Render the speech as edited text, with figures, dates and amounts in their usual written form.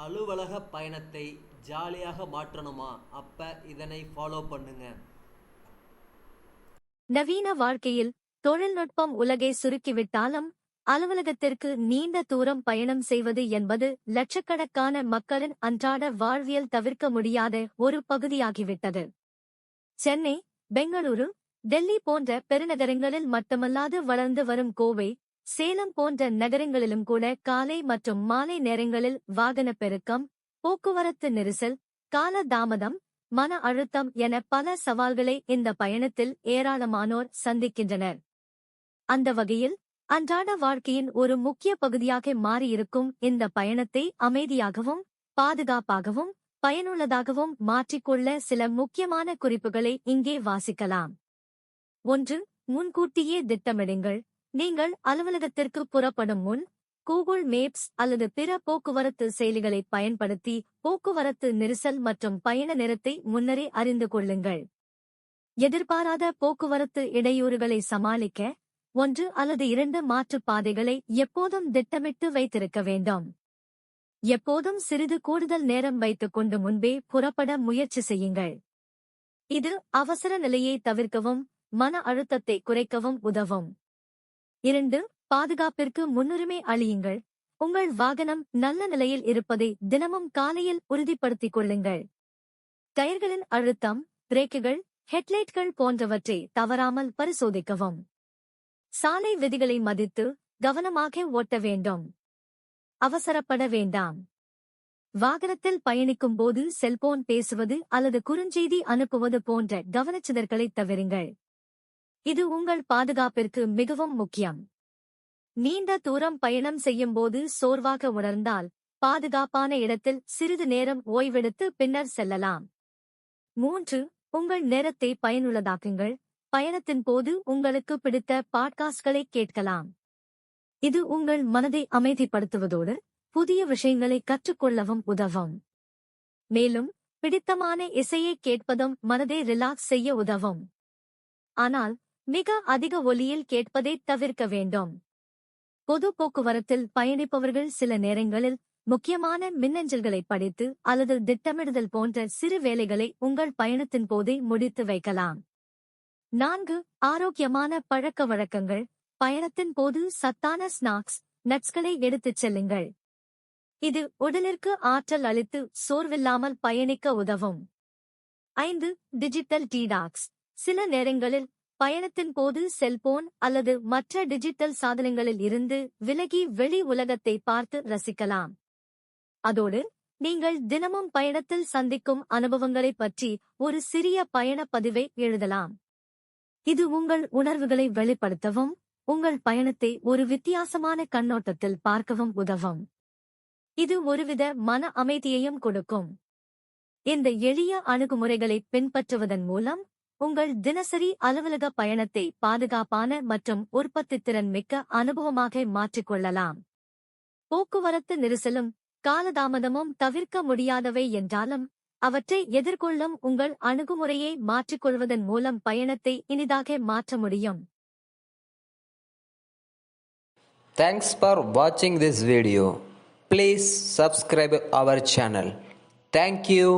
அலுவலக பயணத்தை ஜாலியாக மாற்றணுமா? அப்ப இதனை ஃபாலோ பண்ணுங்க. நவீன வாழ்க்கையில் தொழில்நுட்பம் உலகை சுருக்கிவிட்டாலும் அலுவலகத்திற்கு நீண்ட தூரம் பயணம் செய்வது என்பது லட்சக்கணக்கான மக்களின் அன்றாட வாழ்வியல் தவிர்க்க முடியாத ஒரு பகுதியாகிவிட்டது. சென்னை, பெங்களூரு, டெல்லி போன்ற பெருநகரங்களில் மட்டுமல்லாது வளர்ந்து வரும் கோவை, சேலம் போன்ற நகரங்களிலும் கூட காலை மற்றும் மாலை நேரங்களில் வாகனப் பெருக்கம், போக்குவரத்து நெரிசல், கால தாமதம், மன அழுத்தம் என பல சவால்களை இந்த பயணத்தில் ஏராளமானோர் சந்திக்கின்றனர். அந்த வகையில் அன்றாட வாழ்க்கையின் ஒரு முக்கிய பகுதியாக மாறியிருக்கும் இந்த பயணத்தை அமைதியாகவும் பாதுகாப்பாகவும் பயனுள்ளதாகவும் மாற்றிக்கொள்ள சில முக்கியமான குறிப்புகளை இங்கே வாசிக்கலாம். 1. முன்கூட்டியே திட்டமிடுங்கள். நீங்கள் அலுவலகத்திற்கு புறப்படும் முன் கூகுள் மேப்ஸ் அல்லது பிற போக்குவரத்து செயலிகளை பயன்படுத்தி போக்குவரத்து நெரிசல் மற்றும் பயண நேரத்தை முன்னரே அறிந்து கொள்ளுங்கள். எதிர்பாராத போக்குவரத்து இடையூறுகளை சமாளிக்க 1 அல்லது 2 மாற்றுப் பாதைகளை எப்போதும் திட்டமிட்டு வைத்திருக்க வேண்டும். எப்போதும் சிறிது கூடுதல் நேரம் வைத்துக் கொண்டு முன்பே புறப்பட முயற்சி செய்யுங்கள். இது அவசர நிலையை தவிர்க்கவும் மன அழுத்தத்தை குறைக்கவும் உதவும். 2. பாதுகாப்பிற்கு முன்னுரிமை அளியுங்கள். உங்கள் வாகனம் நல்ல நிலையில் இருப்பதை தினமும் காலையில் உறுதிப்படுத்திக் கொள்ளுங்கள். டயர்களின் அழுத்தம், பிரேக்குகள், ஹெட்லைட்கள் போன்றவற்றை தவறாமல் பரிசோதிக்கவும். சாலை விதிகளை மதித்து கவனமாக ஓட்ட வேண்டும். அவசரப்பட வேண்டாம். வாகனத்தில் பயணிக்கும் போது செல்போன் பேசுவது அல்லது குறுஞ்செய்தி அனுப்புவது போன்ற கவனச்சிதறல்களை தவிருங்கள். இது உங்கள் பாதுகாப்பிற்கு மிகவும் முக்கியம். நீண்ட தூரம் பயணம் செய்யும்போது சோர்வாக உணர்ந்தால் பாதுகாப்பான இடத்தில் சிறிது நேரம் ஓய்வெடுத்து பின்னர் செல்லலாம். 3. உங்கள் நேரத்தை பயனுள்ளதாக்குங்கள். பயணத்தின் போது உங்களுக்கு பிடித்த பாட்காஸ்ட்களை கேட்கலாம். இது உங்கள் மனதை அமைதிப்படுத்துவதோடு புதிய விஷயங்களை கற்றுக்கொள்ளவும் உதவும். மேலும் பிடித்தமான இசையை கேட்பதும் மனதை ரிலாக்ஸ் செய்ய உதவும். ஆனால் மிக அதிக ஒலியில் கேட்பதை தவிர்க்க வேண்டும். பொது போக்குவரத்தில் பயணிப்பவர்கள் சில நேரங்களில் முக்கியமான மின்னஞ்சல்களை படித்து அல்லது திட்டமிடுதல் போன்ற சிறு வேலைகளை உங்கள் பயணத்தின் போதே முடித்து வைக்கலாம். 4. ஆரோக்கியமான பழக்க வழக்கங்கள். பயணத்தின் போது சத்தான ஸ்நாக்ஸ், நட்ஸ்களை எடுத்துச் செல்லுங்கள். இது உடலிற்கு ஆற்றல் அளித்து சோர்வில்லாமல் பயணிக்க உதவும். 5. Digital detox. சில நேரங்களில் பயணத்தின் போது செல்போன் அல்லது மற்ற டிஜிட்டல் சாதனங்களில் இருந்து விலகி வெளி உலகத்தை பார்த்து ரசிக்கலாம். அதோடு நீங்கள் தினமும் பயணத்தில் சந்திக்கும் அனுபவங்களைப் பற்றி ஒரு சிறிய பயண பதிவை எழுதலாம். இது உங்கள் உணர்வுகளை வெளிப்படுத்தவும் உங்கள் பயணத்தை ஒரு வித்தியாசமான கண்ணோட்டத்தில் பார்க்கவும் உதவும். இது ஒருவித மன அமைதியையும் கொடுக்கும். இந்த எளிய அணுகுமுறைகளை பின்பற்றுவதன் மூலம் உங்கள் தினசரி அலுவலக பயணத்தை பாதுகாப்பான மற்றும் உற்பத்தித்திறன் மிக்க அனுபவமாக மாற்றிக்கொள்ளலாம். போக்குவரத்து நெரிசலும் காலதாமதமும் தவிர்க்க முடியாதவை என்றாலும் அவற்றை எதிர்கொள்ளும் உங்கள் அணுகுமுறையை மாற்றிக்கொள்வதன் மூலம் பயணத்தை இனிதாக மாற்ற முடியும். Thanks for watching this video. Please subscribe our channel. Thank you.